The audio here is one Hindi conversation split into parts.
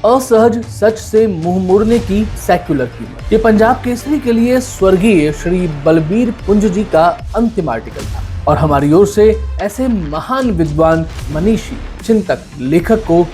असहज सच से मुंह मोड़ने की सेक्युलर कीमत। ये पंजाब केसरी के लिए स्वर्गीय श्री बलबीर पुंज जी का अंतिम आर्टिकल था और हमारी ओर से ऐसे महान विद्वान, मनीषी, चिंतक, लेखक को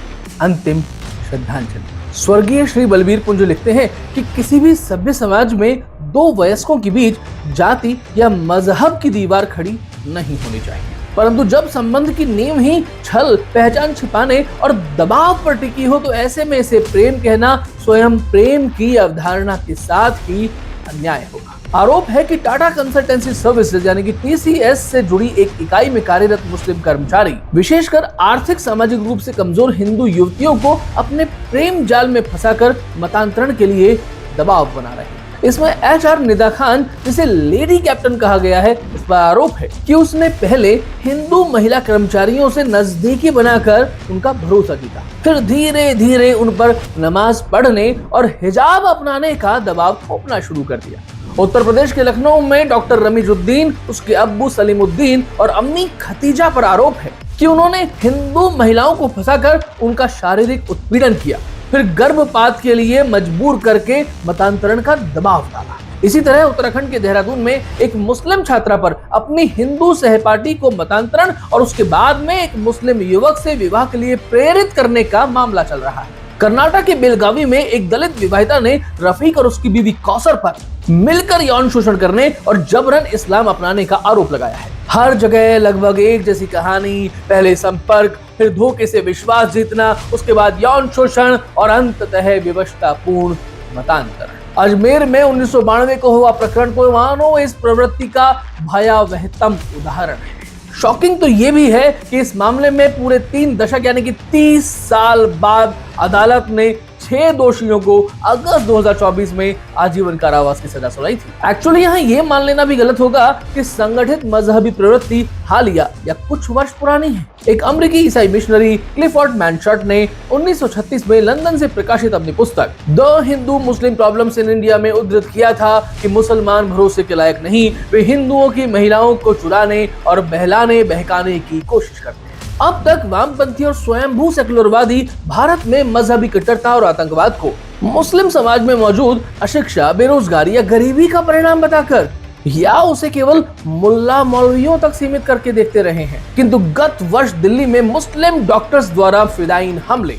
अंतिम श्रद्धांजलि। स्वर्गीय श्री बलबीर पुंज लिखते हैं कि किसी भी सभ्य समाज में दो वयस्कों के बीच जाति या मजहब की दीवार खड़ी नहीं होनी चाहिए, परंतु जब संबंध की नींव ही छल, पहचान छिपाने और दबाव पर टिकी हो तो ऐसे में इसे प्रेम कहना स्वयं प्रेम की अवधारणा के साथ ही अन्याय होगा। आरोप है कि टाटा कंसल्टेंसी सर्विसेज यानी कि TCS से जुड़ी एक इकाई में कार्यरत मुस्लिम कर्मचारी विशेषकर आर्थिक सामाजिक रूप से कमजोर हिंदू युवतियों को अपने प्रेम जाल में फंसाकर मतांतरण के लिए दबाव बना रहे हैं। इसमें HR निदा खान, जिसे लेडी कैप्टन कहा गया है, इस पर आरोप है कि उसने पहले हिंदू महिला कर्मचारियों से नजदीकी बनाकर उनका भरोसा जीता, फिर धीरे धीरे उन पर नमाज पढ़ने और हिजाब अपनाने का दबाव थोपना शुरू कर दिया। उत्तर प्रदेश के लखनऊ में डॉक्टर रमीजुद्दीन, उसके अब्बू सलीमुद्दीन और अम्मी खतीजा पर आरोप है कि उन्होंने हिंदू महिलाओं को फंसाकर उनका शारीरिक उत्पीड़न किया, फिर गर्भपात के लिए मजबूर करके मतांतरण का दबाव डाला। इसी तरह उत्तराखंड के देहरादून में एक मुस्लिम छात्रा पर अपनी हिंदू सहपाठी को मतांतरण और उसके बाद में एक मुस्लिम युवक से विवाह के लिए प्रेरित करने का मामला चल रहा है। कर्नाटक के बेलगावी में एक दलित विवाहिता ने रफीक और उसकी बीवी कौसर पर मिलकर यौन शोषण करने और जबरन इस्लाम अपनाने का आरोप लगाया है। हर जगह लगभग एक जैसी कहानी, पहले संपर्क, फिर धोखे से विश्वास जीतना, उसके बाद यौन शोषण और अंततः विवशतापूर्ण मतांतरण। अजमेर में 1992 को हुआ प्रकरण को मानो इस प्रवृत्ति का भयावहतम उदाहरण है। शॉकिंग तो ये भी है कि इस मामले में पूरे 3 दशक यानी कि 30 साल बाद अदालत ने 6 दोषियों को अगस्त 2024 में आजीवन कारावास की सजा सुनाई थी। एक्चुअली यहाँ ये मान लेना भी गलत होगा कि संगठित मजहबी प्रवृत्ति हालिया या कुछ वर्ष पुरानी है। एक अमेरिकी ईसाई मिशनरी क्लिफोर्ड मैनशर्ट ने 1936 में लंदन से प्रकाशित अपनी पुस्तक the Hindu Muslim problems in India में उद्धृत किया था कि मुसलमान भरोसे के लायक नहीं, वे हिंदुओं की महिलाओं को चुराने और बहलाने बहकाने की कोशिश करते हैं। अब तक वामपंथी और स्वयंभू सेकुलरवादी भारत में मजहबी कट्टरता और आतंकवाद को मुस्लिम समाज में मौजूद अशिक्षा, बेरोजगारी या गरीबी का परिणाम बताकर या उसे केवल मुल्ला मौलवियों तक सीमित करके देखते रहे हैं। किंतु गत वर्ष दिल्ली में मुस्लिम डॉक्टर्स द्वारा फिदायीन हमले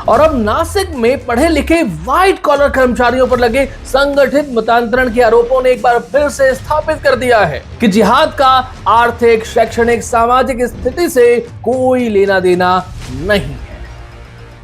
और अब नासिक में पढ़े लिखे व्हाइट कॉलर कर्मचारियों पर लगे संगठित मतांतरण के आरोपों ने एक बार फिर से स्थापित कर दिया है कि जिहाद का आर्थिक, शैक्षणिक, सामाजिक स्थिति से कोई लेना देना नहीं।